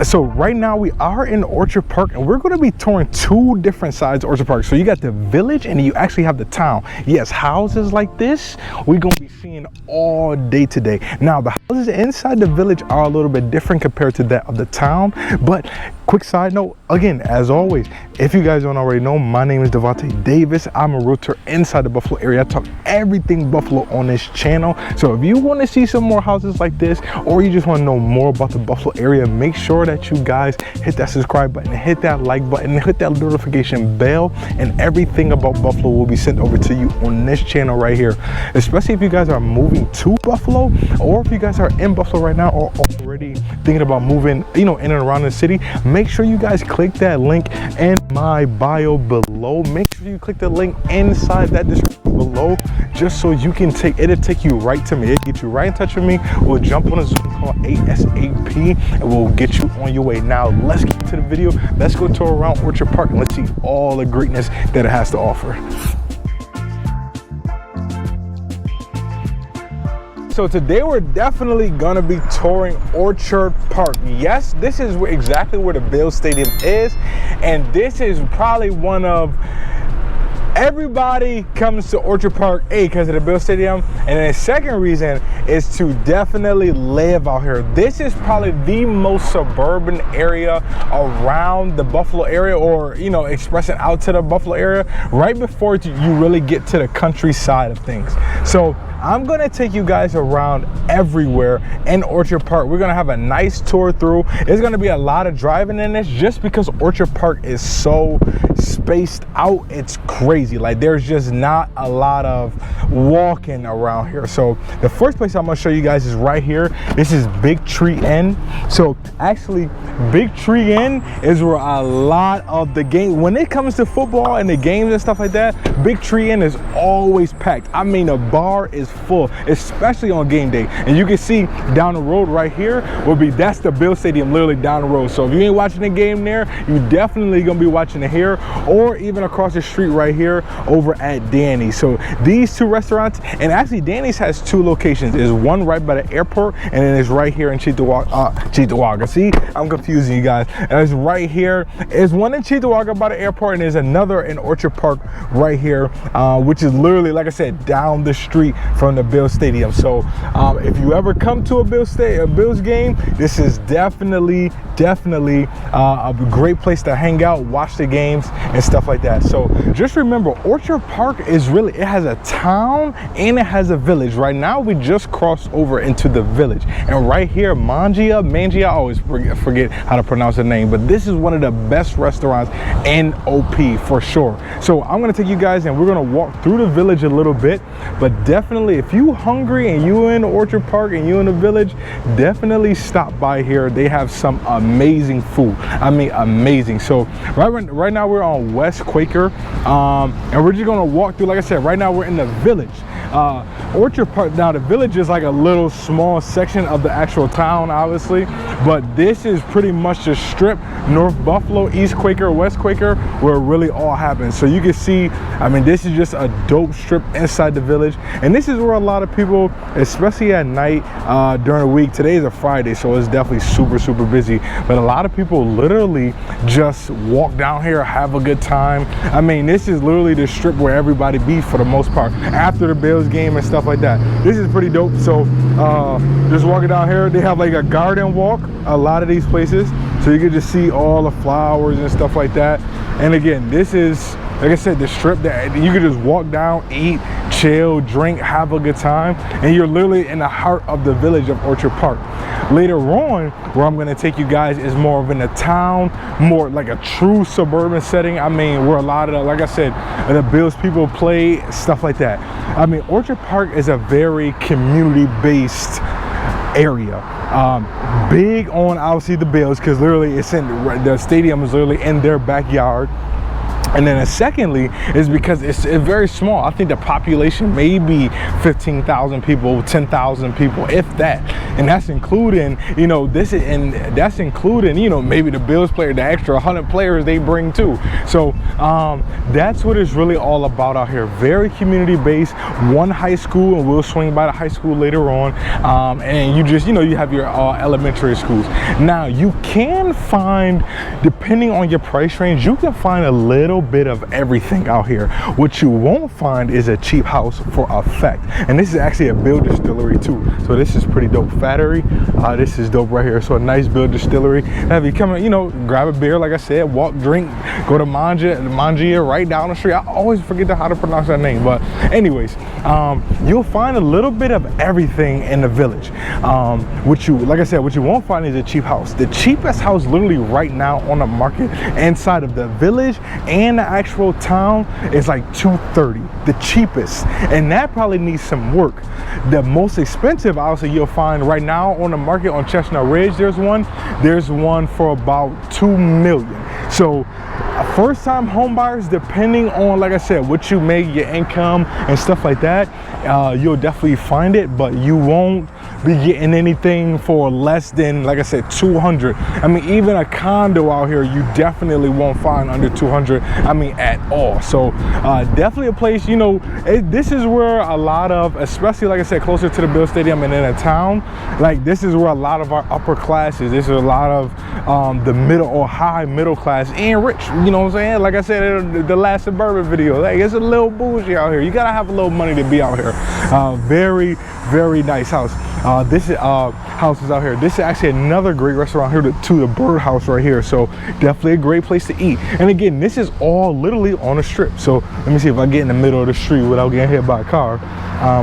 So right now we are in Orchard Park, and we're going to be touring two different sides of Orchard Park. So you got the village, and you actually have the town. Yes, houses like this we're going to be seeing all day today. Now the houses inside the village are a little bit different compared to that of the town. But quick side note, again, as always, if you guys don't already know, my name is Devonte Davis. I'm a realtor inside the Buffalo area. I talk everything Buffalo on this channel. So if you want to see some more houses like this, or you just want to know more about the Buffalo area, make sure that you guys hit that subscribe button, hit that like button, hit that notification bell, and everything about Buffalo will be sent over to you on this channel right here. Especially if you guys are moving to Buffalo, or if you guys are in Buffalo right now, or already thinking about moving, you know, in and around the city, make sure you guys click that link in my bio below. Make sure you click the link inside that description below, just so you can it'll take you right to me. It'll get you right in touch with me. We'll jump on a Zoom call ASAP, and we'll get you on your way. Now let's get to the video. Let's go tour around Orchard Park and let's see all the greatness that it has to offer. So today we're definitely gonna be touring Orchard Park. Yes, this is exactly where the Bills Stadium is, and this is probably one of, everybody comes to Orchard Park, A, because of the Bills Stadium, and then the second reason is to definitely live out here. This is probably the most suburban area around the Buffalo area, or, you know, expressing out to the Buffalo area, right before you really get to the countryside of things. So I'm gonna take you guys around everywhere in Orchard Park. We're gonna have a nice tour through. It's gonna be a lot of driving in this, just because Orchard Park is so spaced out. It's crazy. Like, there's just not a lot of walking around here. So the first place I'm gonna show you guys is right here. This is Big Tree Inn. So actually, Big Tree Inn is where a lot of the game, when it comes to football and the games and stuff like that, Big Tree Inn is always packed. I mean, the bar is full, especially on game day. And you can see down the road right here that's the Bills Stadium, literally down the road. So if you ain't watching the game there, you definitely gonna be watching it here, or even across the street right here over at Danny's. So these two restaurants, and actually Danny's has two locations. There's one right by the airport, and then it's right here in Cheektowaga. See, I'm confusing you guys. And it's right here. There's one in Cheektowaga by the airport, and there's another in Orchard Park right here, which is literally, like I said, down the street from the Bills Stadium. So if you ever come to a Bills game, this is definitely a great place to hang out, watch the games and stuff like that. So just remember, Orchard Park is really, it has a town and it has a village. Right now we just crossed over into the village, and right here, Mangia, I always forget how to pronounce the name, but this is one of the best restaurants in OP for sure. So I'm gonna take you guys, and we're gonna walk through the village a little bit. But definitely, if you hungry and you in Orchard Park and you in the village, definitely stop by here. They have some amazing food. I mean, amazing. So right now we're on West Quaker, and we're just gonna walk through. Like I said, right now we're in the village. Orchard Park, now the village is like a little small section of the actual town, obviously, but this is pretty much the strip, North Buffalo, East Quaker, West Quaker, where it really all happens. So you can see, I mean, this is just a dope strip inside the village, and this is where a lot of people, especially at night, during the week, today is a Friday, so it's definitely super busy, but a lot of people literally just walk down here, have a good time. I mean, this is literally the strip where everybody be for the most part, after the Bills game and stuff like that. This is pretty dope. So just walking down here, they have like a garden walk, a lot of these places, so you can just see all the flowers and stuff like that. And again, this is, like I said, the strip that you can just walk down, eat, chill, drink, have a good time, and you're literally in the heart of the village of Orchard Park. Later on, where I'm gonna take you guys is more of in the town, more like a true suburban setting. I mean, where a lot of the, like I said, the Bills people play, stuff like that. I mean, Orchard Park is a very community-based area. Big on, obviously, the Bills, because literally it's in, the stadium is literally in their backyard. And then secondly is because it's very small. I think the population may be 15,000 people, 10,000 people, if that. And that's including, you know, that's including, you know, maybe the Bills player, the extra 100 players they bring too. So that's what it's really all about out here. Very community based, one high school, and we'll swing by the high school later on. And you just, you know, you have your elementary schools. Now you can find, depending on your price range, you can find a little bit of everything out here. What you won't find is a cheap house for a fact. And this is actually a Bill distillery too. So this is pretty dope. Fattery, this is dope right here. So a nice Bill distillery. Now if you come in, you know, grab a beer, like I said, walk, drink, go to Mangia right down the street. I always forget how to pronounce that name, but anyways, you'll find a little bit of everything in the village. Like I said, what you won't find is a cheap house. The cheapest house literally right now on the market inside of the village and the actual town is like $230, the cheapest, and that probably needs some work. The most expensive, obviously, you'll find right now on the market on Chestnut Ridge, there's one for about $2 million. So first time home buyers, depending on, like I said, what you make, your income and stuff like that, you'll definitely find it, but you won't be getting anything for less than, like I said, 200. I mean, even a condo out here, you definitely won't find under 200, I mean, at all. So definitely a place, you know, this is where a lot of, especially like I said, closer to the Bill Stadium and in a town, like this is where a lot of our upper classes, this is a lot of the middle or high middle class and rich, you know what I'm saying? Like I said in the last Suburban video, like it's a little bougie out here. You gotta have a little money to be out here. Very, very nice house. This is houses out here. This is actually another great restaurant here to the Birdhouse right here. So definitely a great place to eat. And again, this is all literally on a strip. So let me see if I get in the middle of the street without getting hit by a car.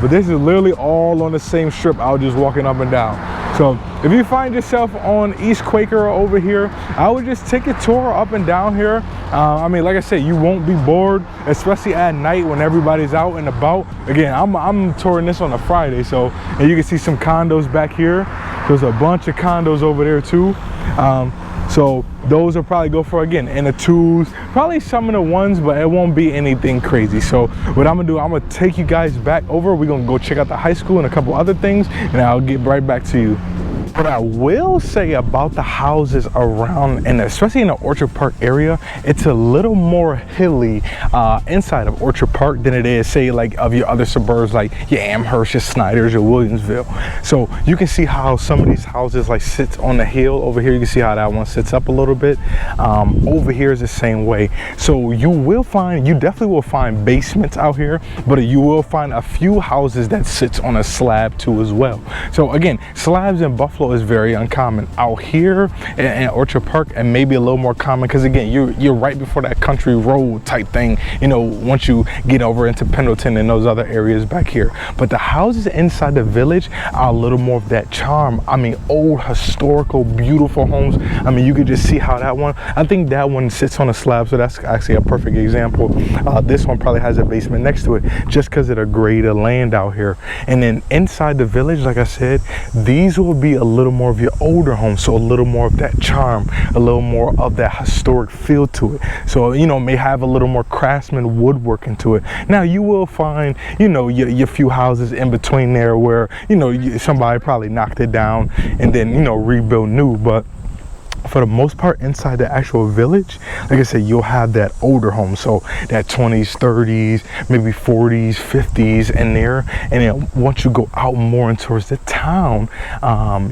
But this is literally all on the same strip. I was just walking up and down. So if you find yourself on East Quaker over here, I would just take a tour up and down here. I mean, like I said, you won't be bored, especially at night when everybody's out and about. Again, I'm touring this on a Friday, so, and you can see some condos back here. There's a bunch of condos over there too. So those will probably go for, again, in the twos, probably some of the ones, but it won't be anything crazy. So what I'm gonna do, I'm gonna take you guys back over. We're gonna go check out the high school and a couple other things, and I'll get right back to you. What I will say about the houses around, and especially in the Orchard Park area, it's a little more hilly inside of Orchard Park than it is, say, like of your other suburbs like your Amherst, your Snyders, your Williamsville. So you can see how some of these houses like sits on the hill over here. You can see how that one sits up a little bit. Over here is the same way. So you definitely will find basements out here, but you will find a few houses that sits on a slab too as well. So again, slabs in Buffalo is very uncommon. Out here in Orchard Park, and maybe a little more common because again, you're right before that country road type thing, you know, once you get over into Pendleton and those other areas back here. But the houses inside the village are a little more of that charm. I mean, old historical beautiful homes. I mean, you could just see how that one, I think that one sits on a slab, so that's actually a perfect example. This one probably has a basement next to it just because of the grade of land out here. And then inside the village, like I said, these will be a little more of your older homes, so a little more of that charm, a little more of that historic feel to it. So, you know, may have a little more craftsman woodwork into it. Now you will find, you know, your few houses in between there where, you know, somebody probably knocked it down and then, you know, rebuilt new, but for the most part inside the actual village, like I said, you'll have that older home, so that 20s, 30s, maybe 40s, 50s in there. And then once you go out more and towards the town,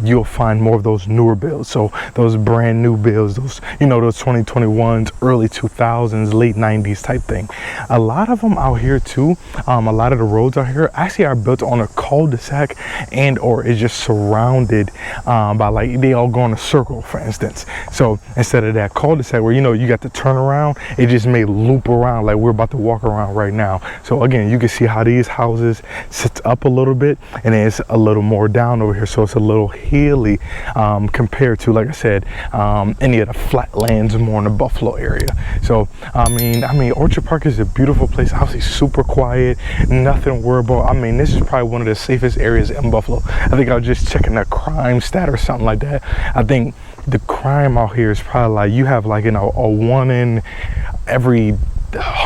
you'll find more of those newer builds, so those brand new builds, those, you know, those 2021s, early 2000s, late 90s type thing. A lot of them out here too, a lot of the roads out here actually are built on a cul-de-sac and or is just surrounded by, like, they all go in a circle, for instance. So instead of that cul-de-sac where, you know, you got to turn around, it just may loop around like we're about to walk around right now. So again, you can see how these houses sit up a little bit and then it's a little more down over here, so it's a little hilly compared to, like I said, any of the flatlands more in the Buffalo area. So I mean Orchard Park is a beautiful place, obviously super quiet, nothing to worry about. I mean, this is probably one of the safest areas in Buffalo. I think I was just checking the crime stat or something like that. I think the crime out here is probably like, you have like, you know, a 1 in every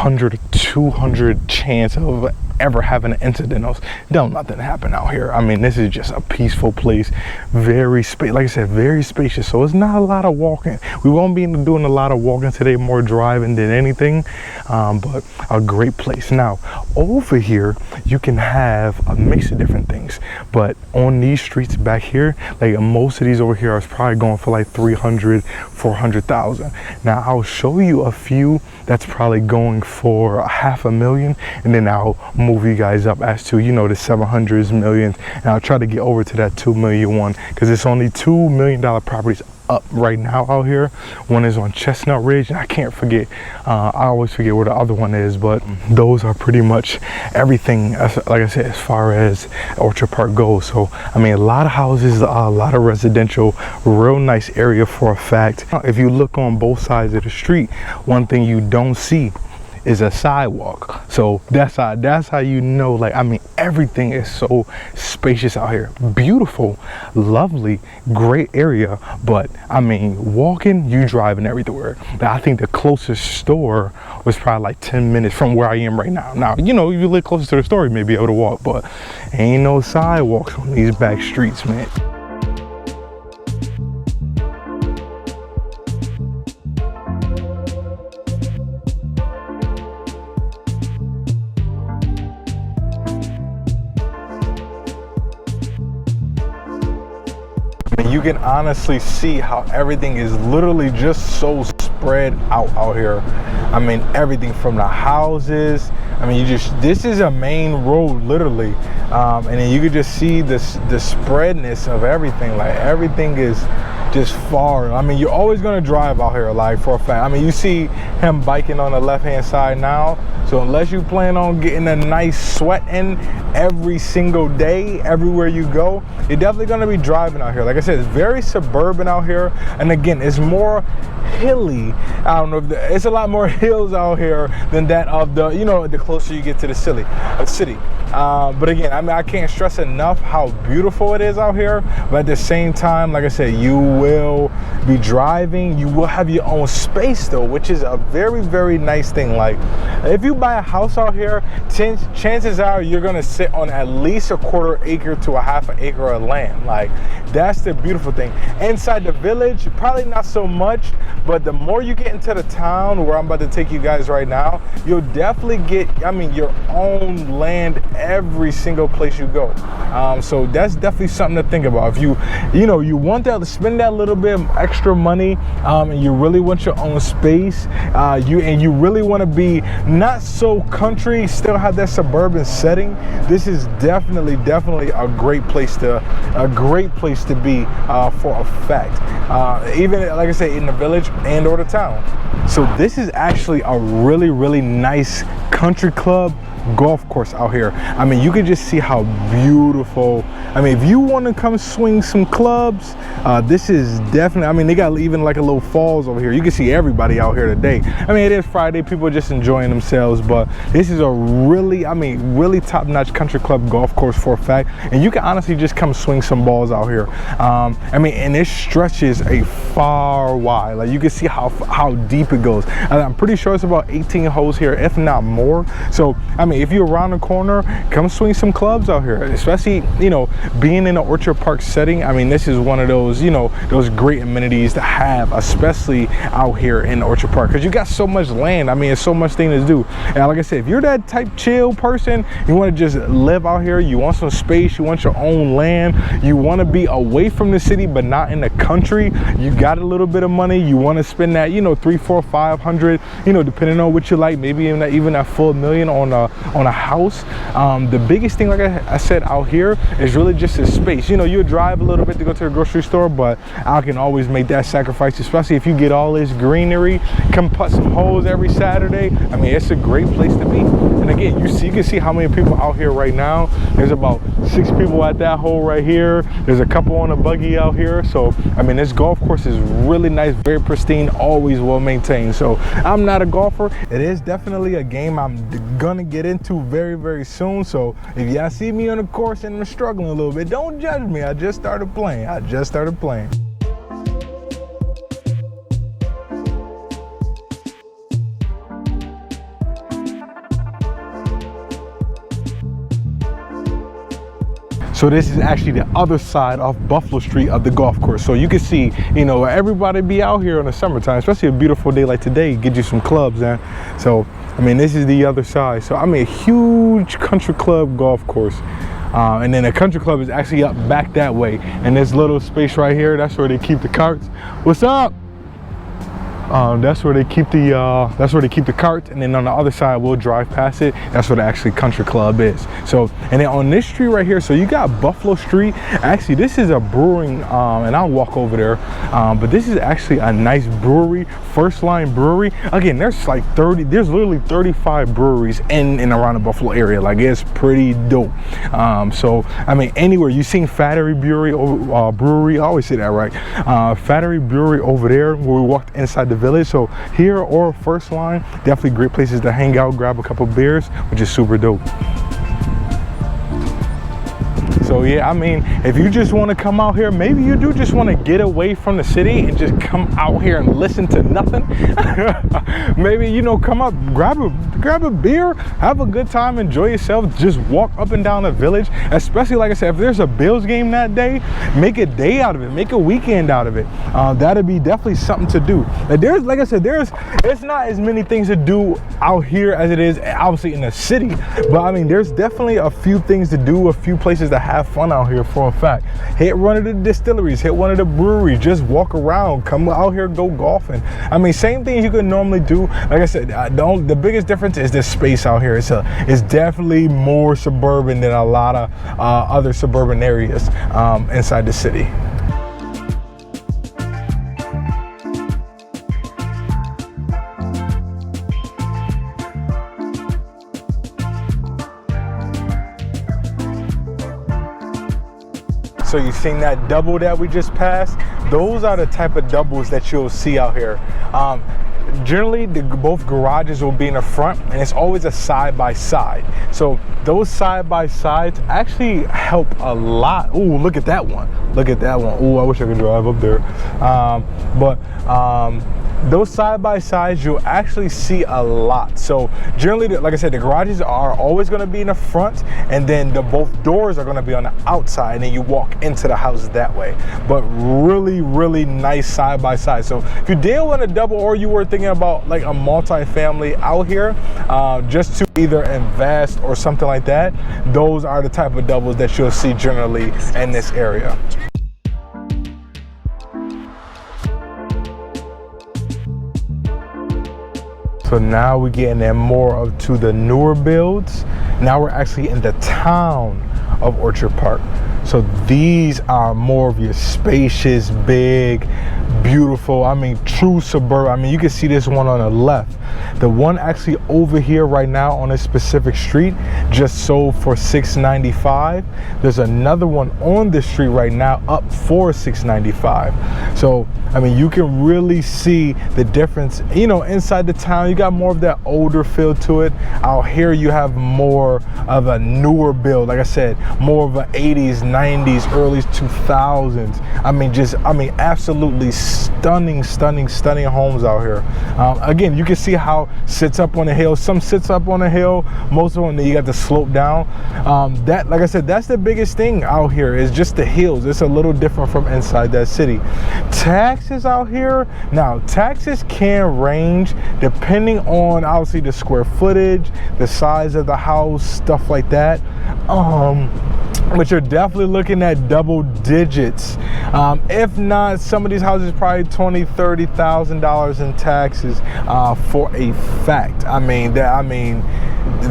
100 or 200 chance of ever having an incident. Don't nothing happen out here. I mean, this is just a peaceful place, like I said, very spacious. So it's not a lot of walking. We won't be doing a lot of walking today, more driving than anything, but a great place. Now over here you can have a mix of different things, but on these streets back here, like most of these over here are probably going for like 300, 400,000. Now I'll show you a few that's probably going for $500,000, and then I'll move you guys up as to, you know, the 700s, millions, and I'll try to get over to that 2 million one, because it's only $2 million properties up right now out here. One is on Chestnut Ridge, and I can't forget, I always forget where the other one is, but those are pretty much everything, like I said, as far as Orchard Park goes. So I mean, a lot of houses, a lot of residential, real nice area for a fact. If you look on both sides of the street, one thing you don't see is a sidewalk. So that's how you know, like, I mean, everything is so spacious out here. Beautiful, lovely, great area. But I mean, walking, you driving everywhere. I think the closest store was probably like 10 minutes from where I am right now. Now, you know, if you live closer to the store, you may be able to walk, but ain't no sidewalks on these back streets, man. You can honestly see how everything is literally just so spread out here. I mean, everything from the houses. I mean, this is a main road literally, and then you can just see the spreadness of everything. Like, everything is just far. I mean, you're always gonna drive out here, like, for a fact. I mean, you see him biking on the left-hand side now. So unless you plan on getting a nice sweat in every single day, everywhere you go, you're definitely gonna be driving out here. Like I said, it's very suburban out here, and again, it's more hilly. I don't know if it's a lot more hills out here than that of the, you know, the closer you get to the city. But again, I mean, I can't stress enough how beautiful it is out here. But at the same time, like I said, you will be driving, you will have your own space though, which is a very, very nice thing. Like, if you buy a house out here, chances are you're gonna sit on at least a 1/4 acre to a 1/2 acre of land. Like, that's the beautiful thing. Inside the village, probably not so much, but the more you get into the town where I'm about to take you guys right now, you'll definitely get, I mean, your own land every single place you go. So that's definitely something to think about. If you know, you want to spend that little bit of extra money, and you really want your own space, you really want to be not so country, still have that suburban setting, this is definitely a great place to be, for a fact. Even like I said, in the village and or the town. So this is actually a really, really nice country club golf course out here. I mean, you can just see how beautiful. I mean, if you want to come swing some clubs, this is definitely, I mean, they got even like a little falls over here. You can see everybody out here today. I mean, it is Friday, people are just enjoying themselves, but this is a really, I mean, really top-notch country club golf course for a fact, and you can honestly just come swing some balls out here. I mean, and it stretches a far wide. Like, you can see how deep it goes. And I'm pretty sure it's about 18 holes here, if not more. So I mean, if you're around the corner, come swing some clubs out here, especially, you know, being in the Orchard Park setting. I mean, this is one of those, you know, those great amenities to have, especially out here in Orchard Park, because you got so much land. I mean, it's so much thing to do. And like I said, if you're that type chill person, you want to just live out here, you want some space, you want your own land, you want to be away from the city but not in the country, you got a little bit of money, you want to spend that, you know, 300, 400, 500, you know, depending on what you like, maybe even that full million on a house. The biggest thing, like I said, out here is really just the space. You know, you drive a little bit to go to the grocery store, but I can always make that sacrifice, especially if you get all this greenery, come put some holes every Saturday. I mean, it's a great place to be. And again, you can see how many people out here right now. There's about 6 people at that hole right here. There's a couple on a buggy out here. So I mean, this golf course is really nice, very pristine, always well maintained. So I'm not a golfer. It is definitely a game I'm gonna get into very, very soon. So if y'all see me on the course and I'm struggling a little bit, don't judge me. I just started playing. So this is actually the other side of Buffalo Street of the golf course. So you can see, you know, everybody be out here in the summertime, especially a beautiful day like today, get you some clubs, man. So, I mean, this is the other side. So, I mean, a huge country club golf course. And then the country club is actually up back that way. And this little space right here, that's where they keep the carts. What's up? That's where they keep the carts, and then on the other side we'll drive past it. That's where the actually country club is. So, and then on this street right here, so you got Buffalo Street. Actually, this is a brewing, and I'll walk over there. But this is actually a nice brewery, First Line Brewery. Again, there's like there's literally 35 breweries in and around the Buffalo area. Like, it's pretty dope. So I mean, anywhere you seen Fattery Brewery, I always say that right. Fattery Brewery over there where we walked inside the village. So here or First Line, definitely great places to hang out, grab a couple beers, which is super dope. So yeah, I mean, if you just want to come out here, maybe you do just want to get away from the city and just come out here and listen to nothing. Maybe, you know, come up, grab a beer, have a good time, enjoy yourself, just walk up and down the village. Especially, like I said, if there's a Bills game that day, make a day out of it, make a weekend out of it. That'd be definitely something to do. Like I said, it's not as many things to do out here as it is obviously in the city, but I mean, there's definitely a few things to do, a few places to have fun out here for a fact. Hit one of the distilleries, hit one of the breweries, just walk around, come out here, go golfing. I mean, same things you could normally do. Like I said, the biggest difference is the space out here. It's definitely more suburban than a lot of other suburban areas inside the city. So you've seen that double that we just passed? Those are the type of doubles that you'll see out here. Generally, both garages will be in the front, and it's always a side-by-side. So those side-by-sides actually help a lot. Oh, look at that one. Look at that one. Oh, I wish I could drive up there. Those side-by-sides you'll actually see a lot. So generally, like I said, the garages are always going to be in the front, and then both doors are going to be on the outside, and then you walk into the house that way. But really, really nice side-by-side. So if you did want a double, or you were thinking about like a multi-family out here, just to either invest or something like that, those are the type of doubles that you'll see generally in this area. So now we're getting in more to the newer builds. Now we're actually in the town of Orchard Park. So these are more of your spacious, big, beautiful, I mean, true suburb. I mean, you can see this one on the left. The one actually over here right now on this specific street just sold for $695. There's another one on this street right now up for $695. So, I mean, you can really see the difference. You know, inside the town, you got more of that older feel to it. Out here, you have more of a newer build. Like I said, more of an 80s, 90s, early 2000s. I mean, absolutely stunning homes out here. Again, you can see how sits up on the hill. Some sits up on the hill. Most of them, you got to slope down. That, like I said, that's the biggest thing out here is just the hills. It's a little different from inside that city. Taxes out here, now taxes can range depending on obviously the square footage, the size of the house, stuff like that. But you're definitely looking at double digits. If not, some of these houses probably $20,000, $30,000 in taxes for a fact.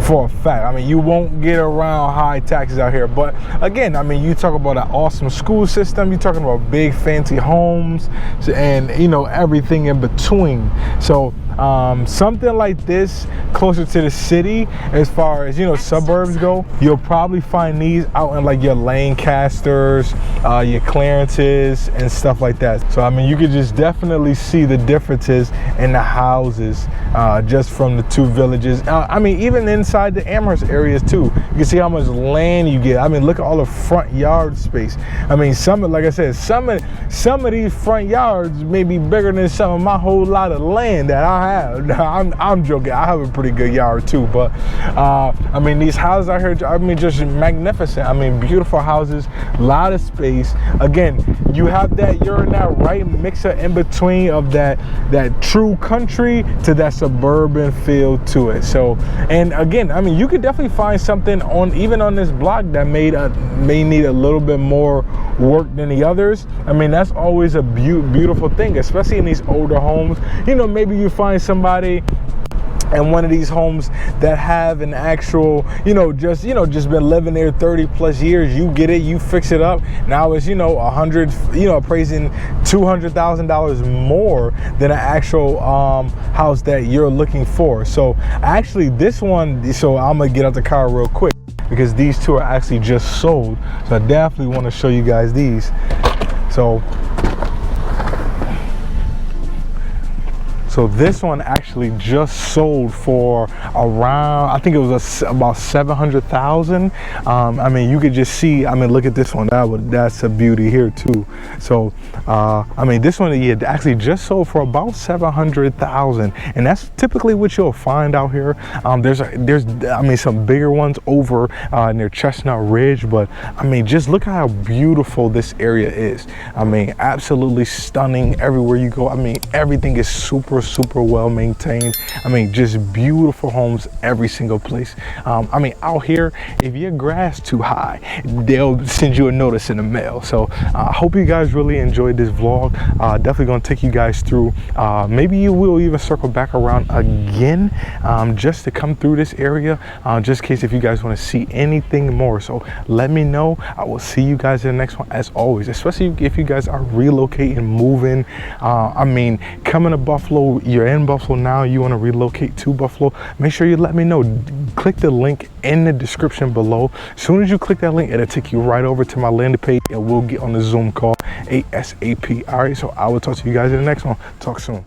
For a fact. I mean, you won't get around high taxes out here. But again, I mean, you talk about an awesome school system. You're talking about big fancy homes and, you know, everything in between. So something like this closer to the city, as far as, you know, suburbs go, you'll probably find these out in like your Lancasters, your Clarences and stuff like that. So I mean, you could just definitely see the differences in the houses just from the two villages. I mean, even inside the Amherst areas too, you can see how much land you get. I mean, look at all the front yard space. I mean, like I said, some of these front yards may be bigger than some of my whole lot of land that I I have. I'm joking. I have a pretty good yard too, but I mean, these houses out here, I mean, just magnificent. I mean, beautiful houses, a lot of space. Again, you have that, you're in that right mixer in between of that true country to that suburban feel to it. So, and again, I mean, you could definitely find something even on this block that may need a little bit more work than the others. I mean, that's always a beautiful thing, especially in these older homes. You know, maybe you find somebody in one of these homes that have an actual, just been living there 30 plus years. You get it, you fix it up. Now it's, appraising $200,000 more than an actual house that you're looking for. So actually this one, so I'm gonna get out the car real quick because these two are actually just sold. So I definitely want to show you guys these. So this one actually just sold for around, I think it was about 700,000. I mean, you could just see, I mean, look at this one. That's a beauty here too. So, I mean, this one actually just sold for about 700,000, and that's typically what you'll find out here. There's I mean, some bigger ones over near Chestnut Ridge, but I mean, just look at how beautiful this area is. I mean, absolutely stunning everywhere you go. I mean, everything is super well maintained. I mean, just beautiful homes every single place. I mean, out here, if your grass too high, they'll send you a notice in the mail. So I hope you guys really enjoyed this vlog. Definitely gonna take you guys through. Maybe you will even circle back around again, just to come through this area, just in case if you guys want to see anything more. So let me know. I will see you guys in the next one, as always, especially if you guys are relocating, moving. I mean, coming to Buffalo, you're in Buffalo now, you want to relocate to Buffalo, make sure you let me know. Click the link in the description below. As soon as you click that link, it'll take you right over to my landing page and we'll get on the Zoom call ASAP. All right, so I will talk to you guys in the next one. Talk soon.